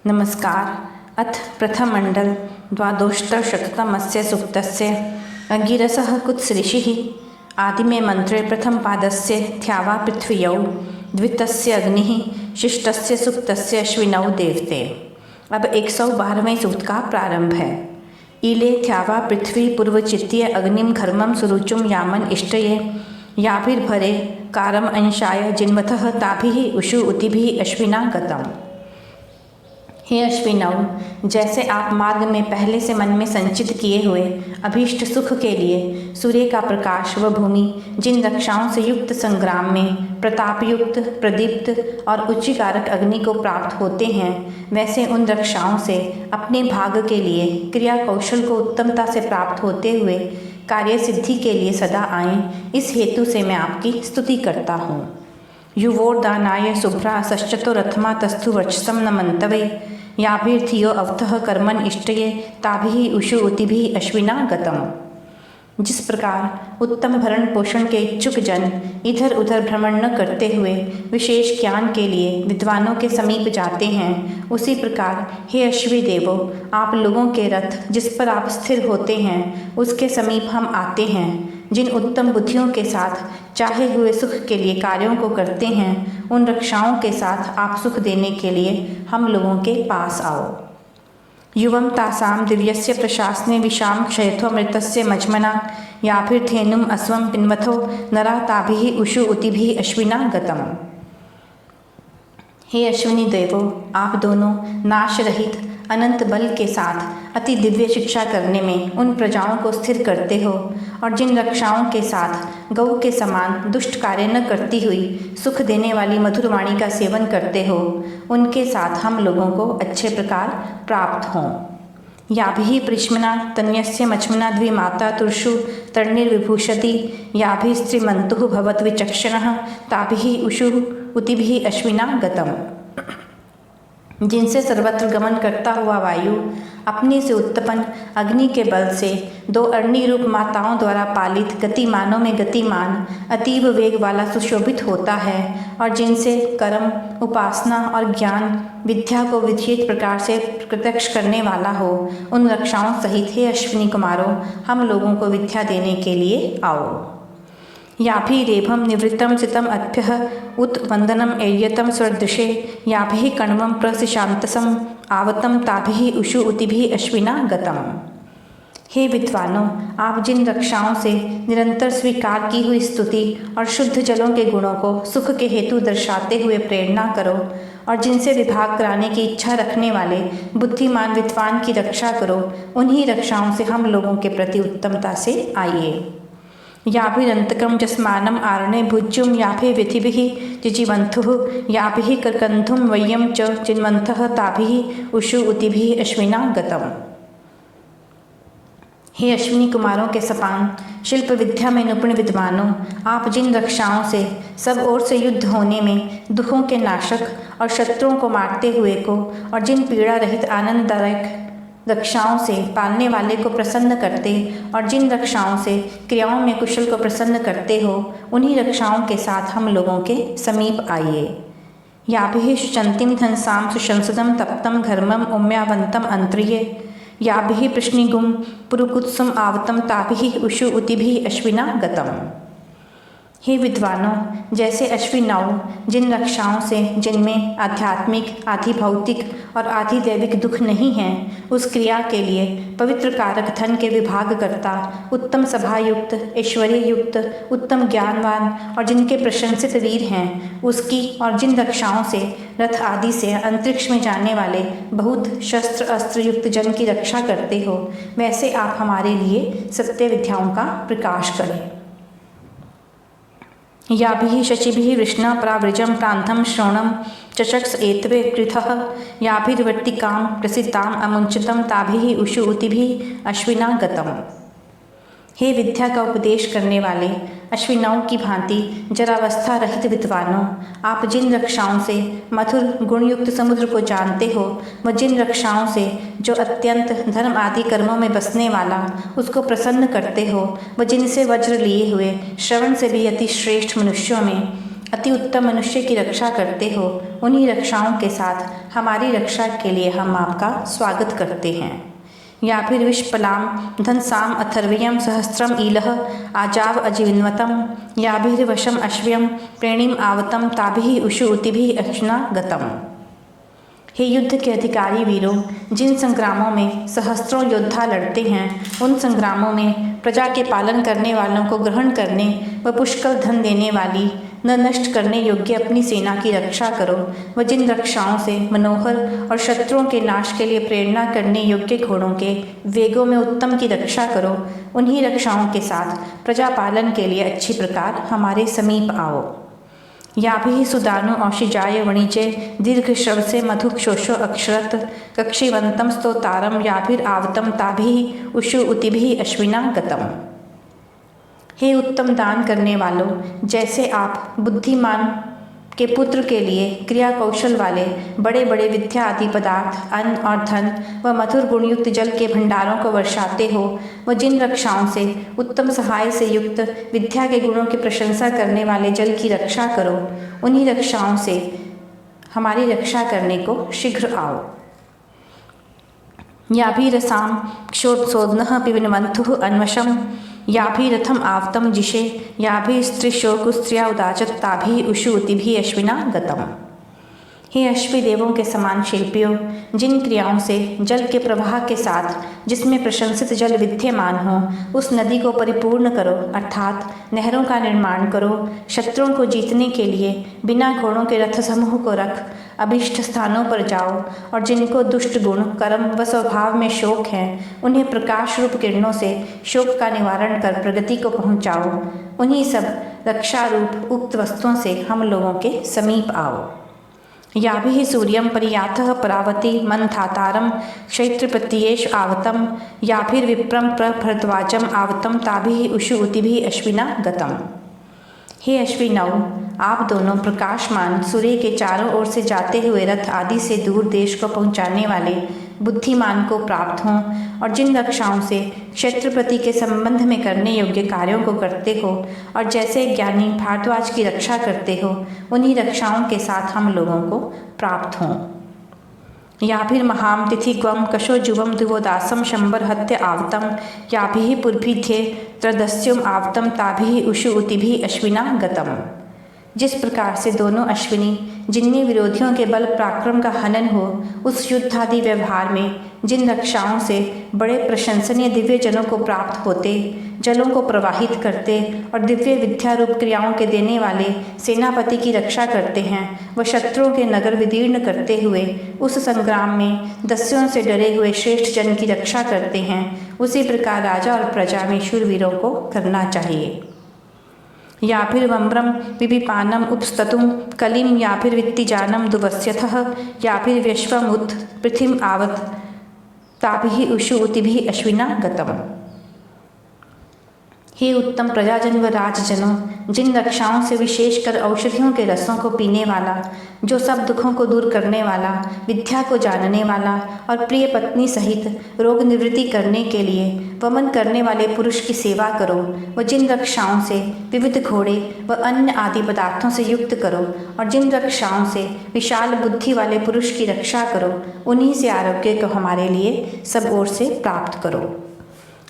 नमस्कार। अथ प्रथममण्डल द्वादशोत्तरशततमस्य सूक्तस्य अंगिरसः कुत्सऋषिः आदिमे मंत्रे प्रथमपादस्य थ्यावा पृथ्व्यौ द्वितस्य अग्निः शिष्टस्य सूक्तस्य अश्विनौ देवते। अब 112वें सूक्त का प्रारंभ है। ईले थ्यावा पृथ्वी पूर्वचित्तीय अग्निम घर्मम सुरुचुम यामन इष्टये याभिर्भरे कारम अंशाय जिन्वथः ताभिः उषु उतिभिः अश्विना गतम्। हे अश्विनौ, जैसे आप मार्ग में पहले से मन में संचित किए हुए अभीष्ट सुख के लिए सूर्य का प्रकाश व भूमि जिन रक्षाओं से युक्त संग्राम में प्रतापयुक्त प्रदीप्त और उच्चकारक अग्नि को प्राप्त होते हैं, वैसे उन रक्षाओं से अपने भाग के लिए क्रिया कौशल को उत्तमता से प्राप्त होते हुए कार्य सिद्धि के लिए सदा आएं, इस हेतु से मैं आपकी स्तुति करता हूँ। युवोर्दानाय शुभ्रा सश्चतो रथमा तस्थु वर्चसम न मंतवे याभिर्थियो अवतः कर्मन इष्टये ताभिः उषु उतिभिः अश्विना गतम्। जिस प्रकार उत्तम भरण पोषण के इच्छुक जन इधर उधर भ्रमण न करते हुए विशेष ज्ञान के लिए विद्वानों के समीप जाते हैं, उसी प्रकार हे अश्वी देवो, आप लोगों के रथ जिस पर आप स्थिर होते हैं उसके समीप हम आते हैं। जिन उत्तम बुद्धियों के साथ चाहे हुए सुख के लिए कार्यों को करते हैं, उन रक्षाओं के साथ आप सुख देने के लिए हम लोगों के पास आओ। युवम तासाम दिव्यस्य प्रशासने विशाम क्षयत्वमृतस्य मज्मना याभिर्धेनुम अस्वम पिन्वथो नरा ताभिः उषु उतिभिः अश्विना गतम्। हे अश्विनी देवो, आप दोनों नाश रहित अनंत बल के साथ अति दिव्य शिक्षा करने में उन प्रजाओं को स्थिर करते हो, और जिन रक्षाओं के साथ गौ के समान दुष्ट कार्य न करती हुई सुख देने वाली मधुर वाणी का सेवन करते हो, उनके साथ हम लोगों को अच्छे प्रकार प्राप्त हों। याभिः परिष्मना तन्यस्य मच्मना द्विमाता तुर्षु तर्णिर्विभूषति याभिः स्त्रीमन्तुः भवद्विचक्षणः ताभिः उषु उतिभिः अश्विना गतम्। जिनसे सर्वत्र गमन करता हुआ वायु अपने से उत्पन्न अग्नि के बल से दो अरणि रूप माताओं द्वारा पालित गतिमानों में गतिमान अतीव वेग वाला सुशोभित होता है, और जिनसे कर्म उपासना और ज्ञान विद्या को विधित प्रकार से प्रत्यक्ष करने वाला हो, उन रक्षाओं सहित हे अश्विनी कुमारों, हम लोगों को विद्या देने के लिए आओ। याभिरेभं निवृत्तं सितम् अभ्यः उत वंदनम एय्यतम स्वदृशे याभिः कण्वं प्रसिशान्तसम आवतम ताभिः उषु उतिभिः अश्विना गतम्। हे विद्वानों, आप जिन रक्षाओं से निरंतर स्वीकार की हुई स्तुति और शुद्ध जलों के गुणों को सुख के हेतु दर्शाते हुए प्रेरणा करो, और जिनसे विभाग कराने की इच्छा रखने वाले बुद्धिमान विद्वान की रक्षा करो, उन्हीं रक्षाओं से हम लोगों के प्रति उत्तमता से आइए। याभिरन्तकं जस्मानम आरणे भुज्युम याभि विधिभिः जिजीवन्तुः याभिः कर्कन्धुं वय्यं च चिन्वन्तः ताभिः उषु उतिभिः अश्विना गतम्। हे अश्विनी कुमारों के सपान, शिल्प विद्या में निपुण विद्वानों, आप जिन रक्षाओं से सब ओर से युद्ध होने में दुखों के नाशक और शत्रुओं को मारते हुए को, और जिन पीड़ा रहित आनंददायक रक्षाओं से पालने वाले को प्रसन्न करते, और जिन रक्षाओं से क्रियाओं में कुशल को प्रसन्न करते हो, उन्हीं रक्षाओं के साथ हम लोगों के समीप आइए। याभिः शुचन्तीं धनसां सुशंसदं तप्तं घर्मं उम्यावन्तं अंत्रिये याभिः प्रश्निगुं पुरुकुत्सुम आवतं ताभिः उषु उतिभिः अश्विना गतम्। हे विद्वानों, जैसे अश्विनौ जिन रक्षाओं से जिनमें आध्यात्मिक आधि भौतिक और आधि दैविक दुख नहीं हैं, उस क्रिया के लिए पवित्र कारक धन के विभाग करता, उत्तम सभायुक्त ऐश्वर्य युक्त उत्तम ज्ञानवान और जिनके प्रशंसित वीर हैं, उसकी और जिन रक्षाओं से रथ आदि से अंतरिक्ष में जाने वाले बहुत शस्त्र अस्त्र युक्त जन की रक्षा करते हो, वैसे आप हमारे लिए सत्य विद्याओं का प्रकाश करें। याभिः शचिभिः वृष्णा प्रावृजं प्रान्तं श्रवणं चचक्ष एतवे कृथः याभिर्वर्तिकां प्रसितां अमुञ्चितं ताभिः उषु उतिभिः अश्विना गतम्। हे विद्या का उपदेश करने वाले अश्विनों की भांति जरावस्था रहित विद्वानों, आप जिन रक्षाओं से मधुर गुणयुक्त समुद्र को जानते हो, व जिन रक्षाओं से जो अत्यंत धर्म आदि कर्मों में बसने वाला उसको प्रसन्न करते हो, व जिनसे वज्र लिए हुए श्रवण से भी अति श्रेष्ठ मनुष्यों में अति उत्तम मनुष्य की रक्षा करते हो, उन्हीं रक्षाओं के साथ हमारी रक्षा के लिए हम आपका स्वागत करते हैं। या फिर विष्पलाम धनसाम अथर्वयम सहस्त्रम ईलह आजाव अजिविन्वतम याभिर्वशम अश्व्यम प्रेणीम आवतम ताभिः उषु उतिभिः अक्षना गतम। हे युद्ध के अधिकारी वीरों, जिन संग्रामों में सहस्त्रों योद्धा लड़ते हैं, उन संग्रामों में प्रजा के पालन करने वालों को ग्रहण करने व पुष्कल धन देने वाली न नष्ट करने योग्य अपनी सेना की रक्षा करो व जिन रक्षाओं से मनोहर और शत्रुओं के नाश के लिए प्रेरणा करने योग्य घोड़ों के वेगों में उत्तम की रक्षा करो, उन्हीं रक्षाओं के साथ प्रजा पालन के लिए अच्छी प्रकार हमारे समीप आओ। याभिः सुदानु औषिजाय वणिजे दीर्घश्रवसे मधुक्षोषो अक्षरत कक्षिवंतम स्तोतारम याभिरावतम ताभिः उषु उतिभिः अश्विना गतम। हे उत्तम दान करने वालों, जैसे आप बुद्धिमान के पुत्र के लिए क्रिया कौशल वाले बड़े बड़े विद्या आदि पदार्थ, अन्न और धन व मधुर गुणयुक्त जल के भंडारों को वर्षाते हो, व जिन रक्षाओं से उत्तम सहाय से युक्त विद्या के गुणों की प्रशंसा करने वाले जल की रक्षा करो, उन्हीं रक्षाओं से हमारी रक्षा करने को शीघ्र आओ। याभिरसाम क्षोत्सोदनः पिबन्वन्तुः अन्वशम याभिरथम आवतम जिशे याभिस्त्रिशोकुस्त्रिया उदाचत ताभिः उषु उतिभिः अश्विना गतम। हे अश्वी देवों के समान शिल्पियों, जिन क्रियाओं से जल के प्रवाह के साथ जिसमें प्रशंसित जल विद्यमान हो, उस नदी को परिपूर्ण करो, अर्थात नहरों का निर्माण करो। शत्रुओं को जीतने के लिए बिना घोड़ों के रथ समूह को रख अभिष्ट स्थानों पर जाओ, और जिनको दुष्ट गुण, कर्म व स्वभाव में शोक है, उन्हें प्रकाश रूप किरणों से शोक का निवारण कर प्रगति को पहुँचाओ। उन्हीं सब रक्षा रूप उक्त वस्तुओं से हम लोगों के समीप आओ। याभिः सूर्यं परियातः परावती मंथातारम क्षैत्रपत्येष आवतम याभिर्विप्रम प्रभरद्वाजम आवतम ताभिः उषु उतिभिः अश्विना गतम। हे अश्विनौ, आप दोनों प्रकाशमान सूर्य के चारों ओर से जाते हुए रथ आदि से दूर देश को पहुँचाने वाले बुद्धिमान को प्राप्त हों, और जिन रक्षाओं से क्षेत्रपति के संबंध में करने योग्य कार्यों को करते हो, और जैसे ज्ञानी भारद्वाज की रक्षा करते हो, उन्हीं रक्षाओं के साथ हम लोगों को प्राप्त हों। याभिर्महाम तिथिग्वम कशो जुवम दिवोदासम शंबर हत्य आवतम याभिः पुर्भिध्ये त्रदस्युम आवतम ताभिः उषु उतिभिः अश्विना गतम। जिस प्रकार से दोनों अश्विनी, जिनमें विरोधियों के बल पराक्रम का हनन हो, उस युद्धादि व्यवहार में जिन रक्षाओं से बड़े प्रशंसनीय दिव्य जनों को प्राप्त होते, जलों को प्रवाहित करते और दिव्य विद्या रूप क्रियाओं के देने वाले सेनापति की रक्षा करते हैं, व शत्रुओं के नगर विदीर्ण करते हुए उस संग्राम में दस्युओं से डरे हुए श्रेष्ठ जन की रक्षा करते हैं, उसी प्रकार राजा और प्रजा में शूरवीरों को करना चाहिए। याभिर्वम्रम विपिपानम उपस्ततुम कलिम याभिर्वित्तिजानम दुवस्यथः याभिर्व्यश्वमुत पृथिम आवत ताभिः उषु उतिभिः अश्विना गतम। हे उत्तम प्रजाजन व राजजनों, जिन रक्षाओं से विशेषकर औषधियों के रसों को पीने वाला, जो सब दुखों को दूर करने वाला, विद्या को जानने वाला और प्रिय पत्नी सहित रोग निवृत्ति करने के लिए वमन करने वाले पुरुष की सेवा करो, व जिन रक्षाओं से विविध घोड़े व अन्य आदि पदार्थों से युक्त करो, और जिन रक्षाओं से विशाल बुद्धि वाले पुरुष की रक्षा करो, उन्हीं से आरोग्य को हमारे लिए सब ओर से प्राप्त करो।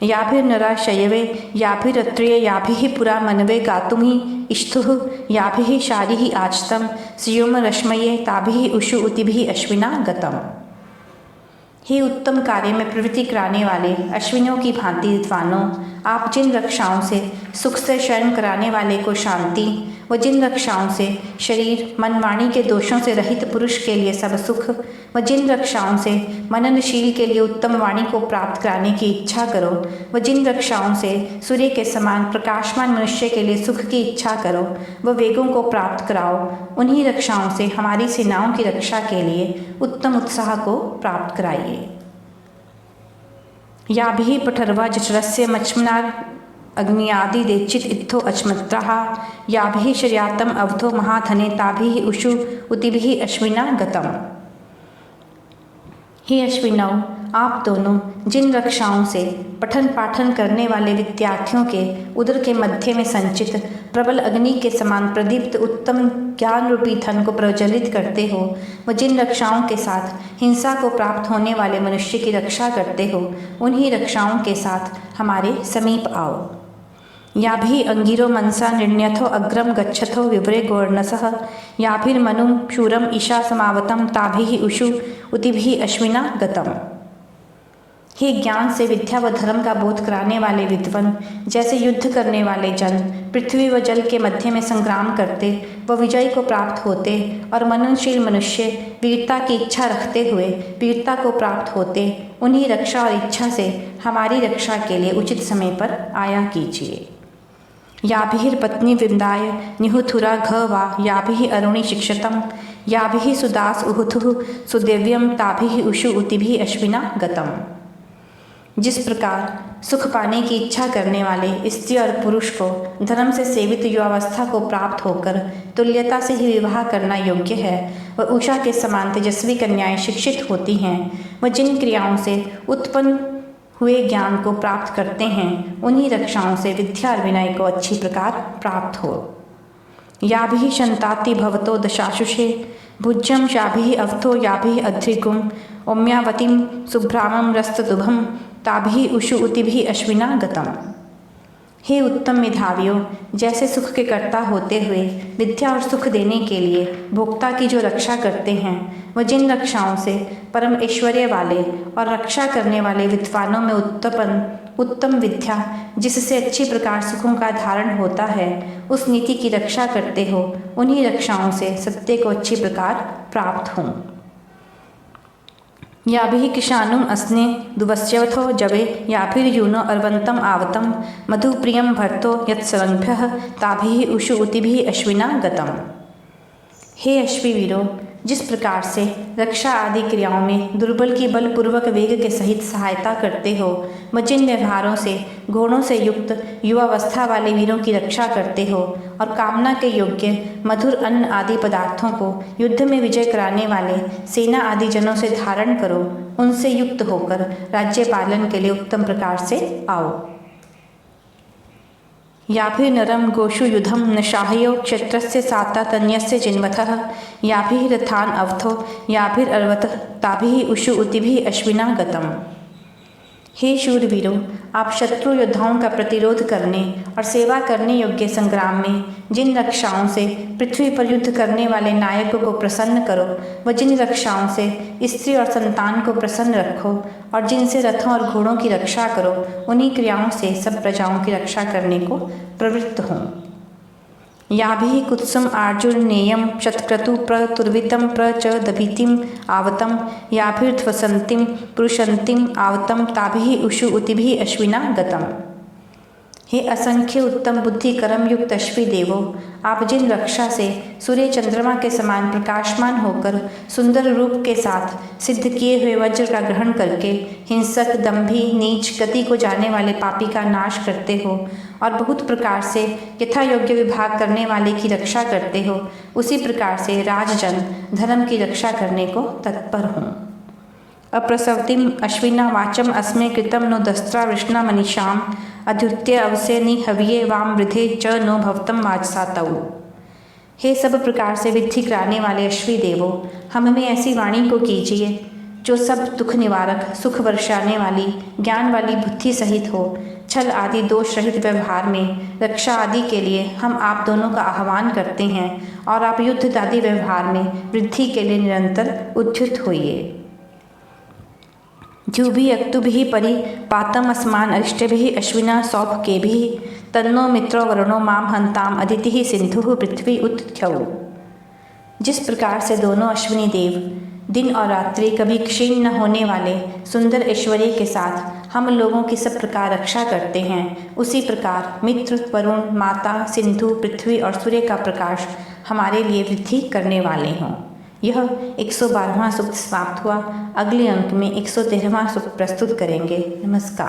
याभिर्नरा शयवे याभिरत्र्य याभिः पुरा मनवे गातुमिह इष्टुः याभिः शारिः आचतम स्योम रश्मये ताभिः उषु उतिभिः अश्विना गतम। हे उत्तम कार्य में प्रवृत्ति कराने वाले अश्विनों की भांति विद्वानों, आप जिन रक्षाओं से सुख से शयन कराने वाले को शांति, व जिन रक्षाओं से शरीर मन वाणी के दोषों से रहित पुरुष के लिए सब सुख, व जिन रक्षाओं से मननशील के लिए उत्तम वाणी को प्राप्त कराने की इच्छा करो, व जिन रक्षाओं से सूर्य के समान प्रकाशमान मनुष्य के लिए सुख की इच्छा करो व वेगों को प्राप्त कराओ, उन्हीं रक्षाओं से हमारी सेनाओं की रक्षा के लिए उत्तम उत्साह को प्राप्त कराइए। याभिः पठर्वा जठरस्य मच्मनार अग्नियादि देचित इत्थो अचमत्राः याभिः शर्यातम अवधो महाधने ताभिः उषु उतिभिः अश्विना गतम। हे अश्विनौ, आप दोनों जिन रक्षाओं से पठन पाठन करने वाले विद्यार्थियों के उदर के मध्य में संचित प्रबल अग्नि के समान प्रदीप्त उत्तम ज्ञान रूपी धन को प्रज्वलित करते हो, व जिन रक्षाओं के साथ हिंसा को प्राप्त होने वाले मनुष्य की रक्षा करते हो, उन्हीं रक्षाओं के साथ हमारे समीप आओ। याभिः अंगिरो मनसा निर्ण्यथो अग्रम गच्छथो विवरे गोर्णसः याभिर्मनुं शूरम ईशा समावतम ताभिः उषु उतिभिः अश्विना गतम। हे ज्ञान से विद्या व धर्म का बोध कराने वाले विद्वान, जैसे युद्ध करने वाले जन पृथ्वी व जल के मध्य में संग्राम करते व विजय को प्राप्त होते, और मननशील मनुष्य वीरता की इच्छा रखते हुए वीरता को प्राप्त होते, उन्हीं रक्षा और इच्छा से हमारी रक्षा के लिए उचित समय पर आया कीजिए। याभिर्पत्नी विंदाय निहुथुरा घ वा याभिः अरुणि शिक्षतम याभिः सुदास उहुथुः सुदिव्यम ताभिः उषु उतिभिः अश्विना गतम। जिस प्रकार सुख पाने की इच्छा करने वाले स्त्री और पुरुष को धर्म से सेवित युवावस्था को प्राप्त होकर तुल्यता से ही विवाह करना योग्य है, व उषा के समान तेजस्वी कन्याएं शिक्षित होती हैं, व जिन क्रियाओं से उत्पन्न हुए ज्ञान को प्राप्त करते हैं, उन्हीं रक्षाओं से विद्या और विनय को अच्छी प्रकार प्राप्त हो। याभिः शन्ताति भवतो दशाशुषे भुज्यम शाभिः अवथो याभिः अध्रिगुम ओम्यावतीं सुभ्रामं रस्तदुभम ताभिः उषु उतिभिः अश्विना गतम। हे उत्तम मेधावियों, जैसे सुख के कर्ता होते हुए विद्या और सुख देने के लिए भोक्ता की जो रक्षा करते हैं, वह जिन रक्षाओं से परम ऐश्वर्य वाले और रक्षा करने वाले विद्वानों में उत्तम विद्या, जिससे अच्छी प्रकार सुखों का धारण होता है, उस नीति की रक्षा करते हो, उन्हीं रक्षाओं से सत्य को अच्छी प्रकार प्राप्त हों। याभिः किशानुम अस्ने दुवस्यवथो जवे याभिर्यूनो अर्वंतम आवतम मधुप्रियम भर्तो यत्सरंभ्यः ताभिः उषु उतिभिः अश्विना गतम। हे अश्विवीरों, जिस प्रकार से रक्षा आदि क्रियाओं में दुर्बल की बलपूर्वक वेग के सहित सहायता करते हो, व जिन व्यवहारों से गुणों से युक्त युवावस्था वाले वीरों की रक्षा करते हो, और कामना के योग्य मधुर अन्न आदि पदार्थों को युद्ध में विजय कराने वाले सेना आदि जनों से धारण करो, उनसे युक्त होकर राज्य पालन के लिए उत्तम प्रकार से आओ। याभिर्नरं गोषु युधं न शाहयो क्षत्रस्य साता तन्यस्य जिन्वथः याभिर्रथान् अवथो याभिरर्वतः ताभिः उषु उतिभिः अश्विना गतम। हे शूरवीरों, आप शत्रु योद्धाओं का प्रतिरोध करने और सेवा करने योग्य संग्राम में जिन रक्षाओं से पृथ्वी पर युद्ध करने वाले नायकों को प्रसन्न करो, व जिन रक्षाओं से स्त्री और संतान को प्रसन्न रखो, और जिनसे रथों और घोड़ों की रक्षा करो, उन्हीं क्रियाओं से सब प्रजाओं की रक्षा करने को प्रवृत्त हों। याभिः कुत्सम आर्जुनेयं शतक्रतु प्रतुर्वितं प्र च दभीतिम आवतम याभिर्ध्वसन्तीं पुरुषन्तीम आवतम ताभिः उषु उतिभिः अश्विना गतम। हे असंख्य उत्तम बुद्धि कर्म युक्त अश्वी देवो, आप जिन रक्षा से सूर्य चंद्रमा के समान प्रकाशमान होकर सुंदर रूप के साथ सिद्ध किए हुए वज्र का ग्रहण करके हिंसक, दंभी, नीच गति को जाने वाले पापी का नाश करते हो, और बहुत प्रकार से यथा योग्य विभाग करने वाले की रक्षा करते हो, उसी प्रकार से राजजन धर्म की रक्षा करने को तत्पर हों। अप्रसवतिम अश्विना वाचम अस्मे कृतम नो दस्त्रा वृष्णा मनीषाम अद्युत्य अवसे नि हविये वाम वृधे च नो भवतम वाजसातौ। हे सब प्रकार से विद्धि कराने वाले अश्वी देवो, हम में ऐसी वाणी को कीजिए जो सब दुख निवारक, सुख वर्षाने वाली, ज्ञान वाली बुद्धि सहित हो। छल आदि दोष रहित व्यवहार में रक्षा आदि के लिए हम आप दोनों का आह्वान करते हैं, और आप युद्ध आदि व्यवहार में वृद्धि के लिए निरंतर उद्युत होइए। द्युभिः अक्तुभिः परिपातम् अस्मान् अरिष्टभिः अश्विना सौभकेभिः तन्नो मित्रो वरुणो माम हन्ताम अदितिः सिंधुः पृथ्वी उत ख्यौ। जिस प्रकार से दोनों अश्विनी देव दिन और रात्रि कभी क्षीण न होने वाले सुंदर ऐश्वर्य के साथ हम लोगों की सब प्रकार रक्षा करते हैं, उसी प्रकार मित्र, वरुण, माता, सिंधु, पृथ्वी और सूर्य का प्रकाश हमारे लिए वृद्धि करने वाले हों। यह 112वां सूक्त समाप्त हुआ। अगले अंक में 113वां सूक्त प्रस्तुत करेंगे। नमस्कार।